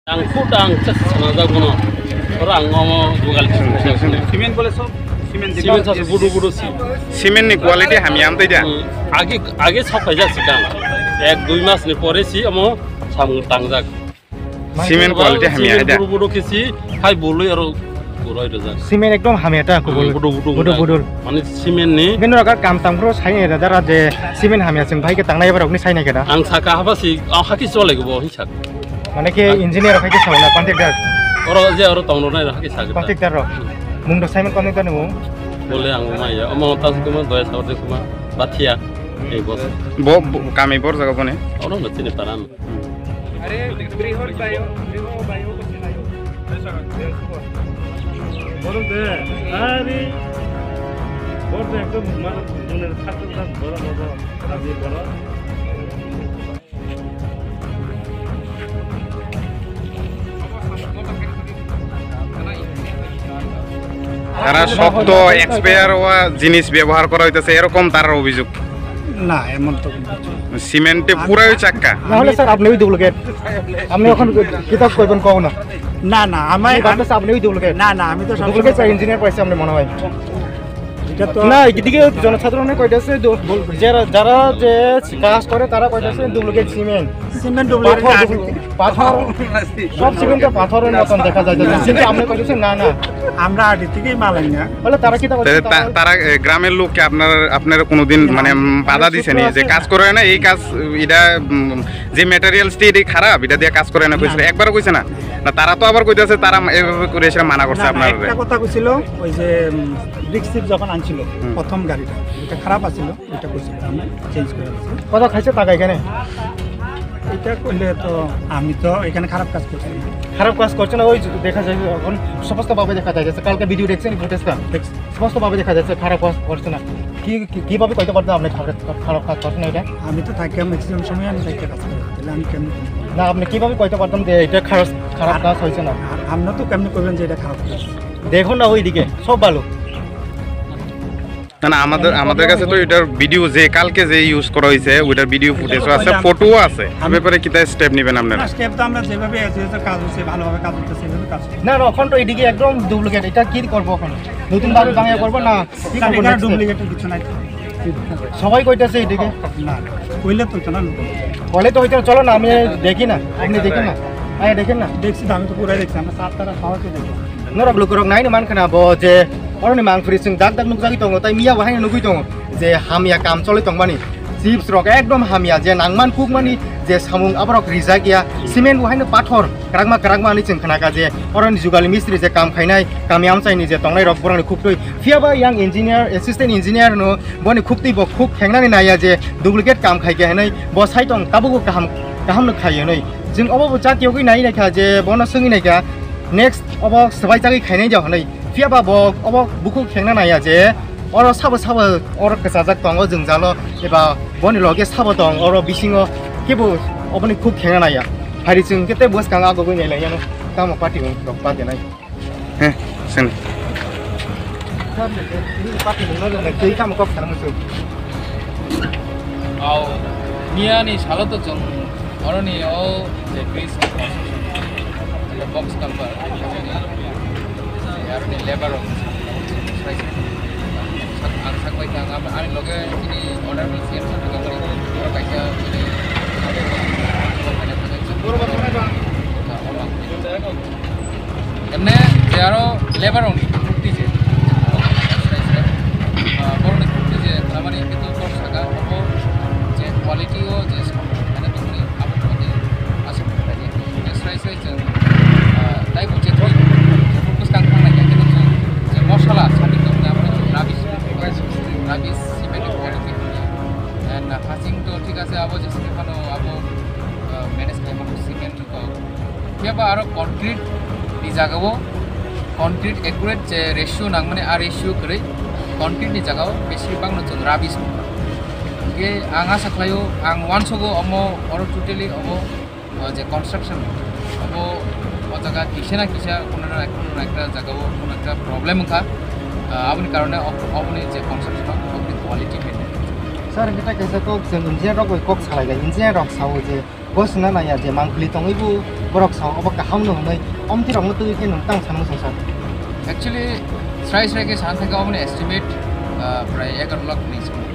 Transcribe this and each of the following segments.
Ang futang sa sana kono orang ngomong bugal cement বলে সব cement cement আছে বুড়ো বুড়ো সি সিমেন্ট নি কোয়ালিটি হামি আমতে যা আগে আগে ছাপাই যাচ্ছে কাম 1-2 মাস নি পরে সি আমো সামু টাংজাক সিমেন্ট কোয়ালিটি হামি আইদা বুড়ো বুড়ো কিছি হাই বলই আর বুড়াই দজা সিমেন্ট একদম হামিয়াটা কবল বুড়ো বুড়ো বুড়ো বুড়ো মানে সিমেন্ট নি কিন্তু আগার কাম তামগ্র সাইনে দাদা যে সিমেন্ট হামিয়া जों ভাইকে তাंनाय এবার আপনি সাইনে কেডা आं साका हाबासि आं हाकि चले गबो हिसाब মানে কি ইঞ্জিনিয়ার ভাইকে সাউনা contractor oro je oro tongno nai हाकि साका কন্ট্রাক্টর মুং দ সাইমেন্ট কন্ট্রাক্টর নো bole ang maya omo tas kuma doya saurde kuma bathia ei bos bo kami bor jaga bone oro nati ne paran আরে ব্রিহর bio করতে নাই বড় দে আরে বড় দে একদম মানে জনের ছাত্র বড় বড় কাজে বড় তারা শক্ত এক্সপায়ার হওয়া জিনিস ব্যবহার করা হইতেছে এরকম তার অভিযোগ না এমন তো সিমেন্টে পুরাই চাক্কা না হলে স্যার আপনি ওই ডুপ্লিকেট আপনি এখন কিতাব কইবেন কও না না না আমি বাতাস আপনি ওই ডুপ্লিকেট না না আমি তো ডুপ্লিকেট স্যার ইঞ্জিনিয়ার পাইছে আপনি মনে হয় এটা তো না এদিকে জনসাধারণে কইতাছে যারা যে কাজ করে তারা কইতাছে ডুপ্লিকেট সিমেন্ট সিমেন্ট ডুপ্লিকেট পাথর সব সিমেন্টে পাথরের মতন দেখা যায় কিন্তু আপনি কইতাছেন না না আমরা আগে থেকেই মালাই না বলে তারা কি তারা গ্রামের লোককে আপনার কোনোদিন মানে বাধা দিছেনি যে কাজ করে না এই কাজ এটা যে ম্যাটেরিয়ালস টি খারাপ এটা দিয়ে কাজ করে না কইছে একবারও কইছে না না তারা তো আবার কইতাছে তারা এভাবে করে এসে মানা করছে আপনার একটা কথা কইছিল ওই যে ব্রিক্সিপ যখন আনছিল প্রথম গাড়িটা এটা খারাপ আছিল এটা কইছিল আমি চেঞ্জ করে দিয়েছি কত খাইছে টাকা এখানে এটা করলে তো আমি তো এখানে খারাপ কাজ করছি খারাপ কাজ করছে না ওই দেখা যায় এখন স্পষ্টভাবে দেখা যাচ্ছে কালকে ভিডিও দেখছেন ফুটেজটা স্পষ্টভাবে দেখা যাচ্ছে খারাপ কাজ করছে না কিভাবে কইতে পারতেন আপনি খারাপ কাজ করছেন এটা আমি তো থাকি ম্যাক্সিমাম সময় আমি থাকি কাজ করি তাহলে আমি কেমন না আপনি কিভাবে কইতে পারতেন যে এটা খারাপ কাজ হয়েছে না আমরা তো কেমন করবেন যে এটা খারাপ কাজ দেখুন না ওইদিকে সব ভালো না আমাদের কাছে তো এটার ভিডিও যে কালকে যে ইউজ করা হয়েছে ওইটার ভিডিও ফুটেজও আছে ফটোও আছে এই ব্যাপারে কি তাই স্টেপ নেবেন আপনারা স্টেপ তো আমরা যেভাবে কাজ হচ্ছে ভালোভাবে কাজ হচ্ছে সেভাবে কাজ না এখন তো এদিকে একদম ডুপ্লিকেট এটা কি করব এখন নতুন ভাবে বাংলা করব না এটা ডুপ্লিকেটের কিছু নাই সবাই কইতাছে এদিকে না কইলে তো না বলে তো হইতো চলো না আমি দেখি না আপনি দেখেন না আয় দেখেন না দেখছি আমি তো পুরাই দেখছি আমরা সাত তারা খাওয়াতে দেখি নরক লুকুরক নাই মান kana bo je oroni mangfri sing dak dak nukjagi tongo tai miya bahai nugui tongo je hamia kam choli tongmani chips rok ekdom hamia je nangman kukmani je samung aborok rijagia cement bahai no pathor kragma ani ching khana ka je oroni jugali mistri je kam khainai kamiam chaini je tongnai rok boroni khuptoi fiaba yang engineer assistant engineer no boni khuptei bo khuk khengnani naya je duplicate kam khaike hanai bo saitong tabugo kaham no khaiyo noi jing obo jatiyo goi nai na kha je bono sungi nai ka next obo sabai jagi khainai ja hanai fiaba bo obo buku khengna naya je oro sabo oro kesajak tongo jingjalo eba boni loge sabo tong oro bisingo kebo oboni khuk khengna naya hari jing kete bos kanga go goi nai yano tamo party ko pa de nai হ্যাঁ শুন party no na kei kam ko khana musu au niani saloto jong oroni o je bridge the box number yarni labor ang sakwai ka ngam ani loge ini order mi siam sa ka kali oro kaisa ini emne jaro labor only mukti je borne mukti je amani kitu kor saka obo je quality o je ane to ni abu mode ase putani exercise je dai bo je thoi fokus kang khana ke kitu je mosala sani to na amra rabis cement quality and passing to ঠিক আছে abo je সেখানে abo manage করে cement ko কিবা আর concrete ni jagao concrete accurate je ratio nang mane a ratio kore concrete ni jagao beshi bang no chon rabis ge anga saklayo ang one sogo omo oro totally omo je construction omo o jaga kisena kisa kono na ekta jagao kono ekta problem kha aboni karone aboni je construction of the quality maintain Sar kita kaisa kok जों engineer rok kok salaiga engineer rok sawo je bos na na ya je mangkli tongibu borok sawo oba kaham no noi omti rok mutu ke nungtang samung sangsa Actually, Srai ke साथ का हमने estimate प्राय 11 लाख नहीं समझ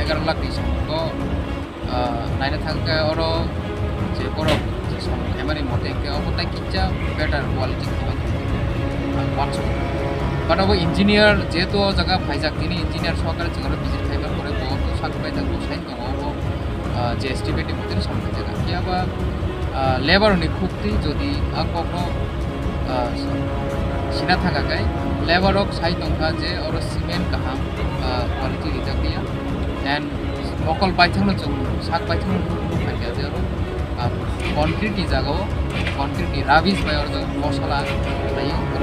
11 लाख नहीं समझ को नाइने थंग के और जे बोरो जे समझ हमारे मोटे के और तक Kichcha better quality Wancho but अब engineer जे तो जगह फाइजा किनी engineer सोकर जगह visit फाइबर करे बहुत तो साथ फाइजा तो साइन तो वो जे estimate मुझे समझ जगह क्या बा labor ने खुक्ति जो दी आपको सिना थाका गए लेबर ऑफ साइड दंखा जे और सीमेंट कहा क्वालिटी रिजर्व दिया एंड लोकल बाइथंग जो सात बाइथंग फाइया जे और कंक्रीट की जगह कंक्रीट की राबिस बाय और जो मसाला नहीं और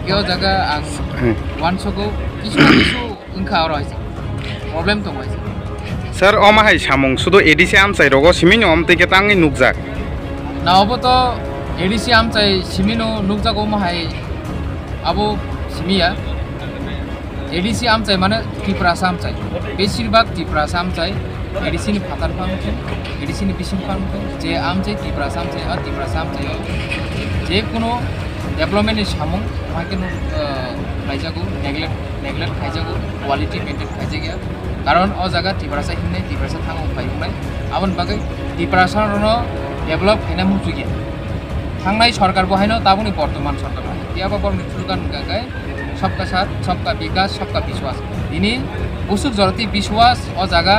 क्या जगह वंस को किसु उनका और ऐसे प्रॉब्लम तो वैसे Sir, omahai samung sudo edisi amsai rogo simini omtike tangi nukjak. ना अब तो एडिसी आमचाय सिमिनो नुकजागो माहाय आबो सिमिया एडिसी आमचाय माने टिप्रासा आमचाय बेसिरभाग टिप्रासा आमचाय एडिसी नि फातार फामथि एडिसी नि बिसिम फामथि जे आमचाय टिप्रासा आमचाय आ टिप्रासा आमचाय जे कोनो डेभलपमेन्ट नि सामुं माकेनो लाइजागो नेगलेक्ट खाइजागो क्वालिटी मेंटेन खाइजागया कारण अ जागा टिप्रासा हिन्ने टिप्रासा थांगो फाइनाय आबन बागै टिप्रासा रनो डेभलप हैना मुजुगिया थांनाय सरकार बहायनो ताबुनि बर्तमान सरकार बहाय याबा बरनि थुलगान गाय सबका साथ सबका विकास सबका विश्वास दिनी उसुक जरति विश्वास अ जागा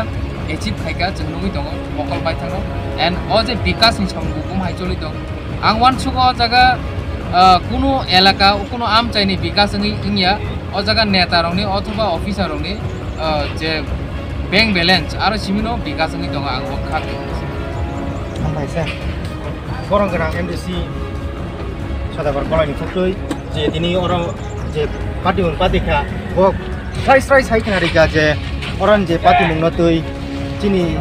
एचिभ खायगा जों नुगै दङ मकल बायथानो एन्ड अ जे विकास नि समगु बुमाय चलि दं आं वानसुक अ जागा कुनु एलाका कुनु आम चाइनि विकास नि इंगिया अ जागा नेतारंनि अथवा अफिसारंनि जे बैंक बैलेंस आरो सिमिनो विकास नि दङ आं खाक Sampai saya orang gerang MDC sudah berkoloni putui jadi ini orang je parti ka oh try saya kena riga je orang je parti mengatui sini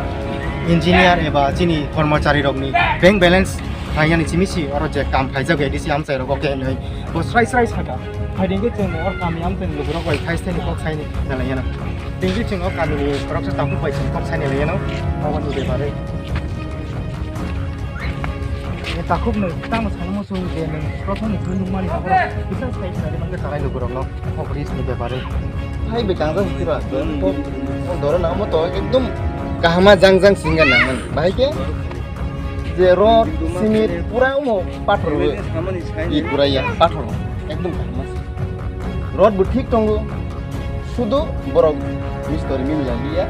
engineer eba sini कर्मचारी rogni bank balance hanya ni cimisi orang je kam khai jaga MDC am saya rog okay nih bos try saka hiding ke ceng orang kami am ceng lugurok wai khai seni kok sai ni nalanya tinggi ceng ok kami ni korok sa tamu bai ceng kok sai ni nalanya awan udah bare takut nih kita masalah musuh dia nih kalau nih tuh rumah nih kalau bisa saya cari mana cara lu kurang lo operis nih beberapa hai bekang kan kira oh dorong nama tuh एकदम kahama jang singa naman baik ya zero simit pura mau pathor ini pura ya pathor एकदम kahama road butik tunggu sudo borok mistori mil lagi ya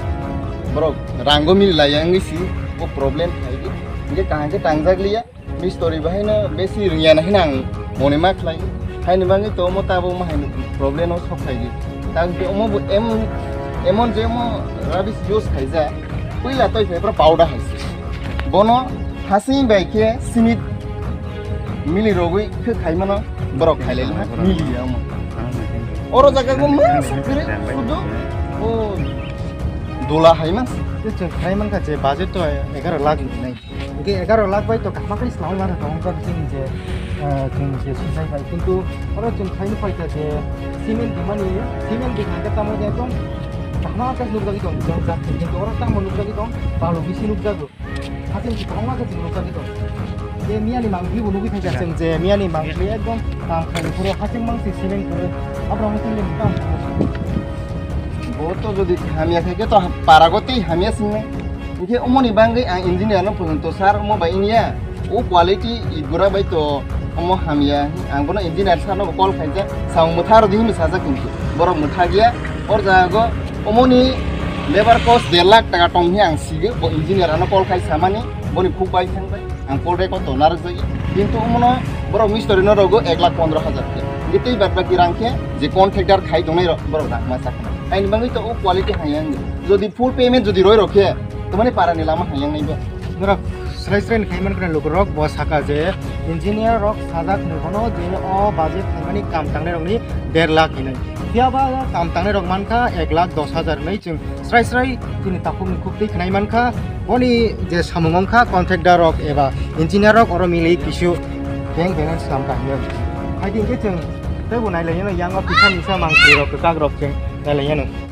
borok rango mil lagi yang isi oh problem kayak ini kah aja tangjak liya Mistori bahina besi ringan hinang mone mak lagi hai ni bangi to mo tabo ma hai problem no sok khai tang te mo emon je mo rabis use khai ja puila toy paper powder hai bono hasi bai ke simit mili rogui ke khai mano borok khai le mili ya mo oro jaga go mas kire sudo o dola hai mas te cheng khai man ka je budget to 11 lakh nai Oke, 11 lakh baik to kahma kali selama mana tahun kan sini je susah baik. কিন্তু orang cuma kain fight aja. Simen di mana ya? Simen di mana kita mau jadi dong? Kahma apa sih lagi dong? Jangan sakit. Jadi orang tak mau lagi dong. Kalau bisi lagi. Hasil kita kahma apa sih lagi dong? Jadi Mia ni mangkli bulu kita jadi je Mia ni mangkli ya dong. Kalau pura hasil mangsi simen pura apa orang mesti ni tam. Boto jadi hamia saja to paragoti hamia sini. Ini omoni banggai ang engineer no punto sar omo ba inia o quality igura bai to omo hamia ang bono engineer sar no call khaija sang muthar dihi mi saja kintu boro muthagia or jago omoni labor cost 1.5 lakh taka tong hi ang sige bo engineer no call khai samani boni phuk bai sang bai ang call re ko to nar jagi kintu omono boro mistori no rogo 1,15,000 ke gitei batba kirangke je contractor khai donai boro dak ma sakna ai ni bangai to o quality hayang jodi full payment jodi roi rokhe तुम्हारे पारा नीलामा hayang नहीं बा मेरा srai khaiman kena logo rok bos haka je engineer rok sajak nukono je o budget khaimani kam tangne rok ni 1.5 lakh hinai tiaba kam tangne rok manka 1,10,000 nei chung srai tini tapung khukti khnai manka oni je samungong kha contractor rok eba engineer rok oro mili kisu bank balance kam ka hinai I think ke chung tei bunai le yang o pisa misa mangsi rok ka rok chung Dale, ya no.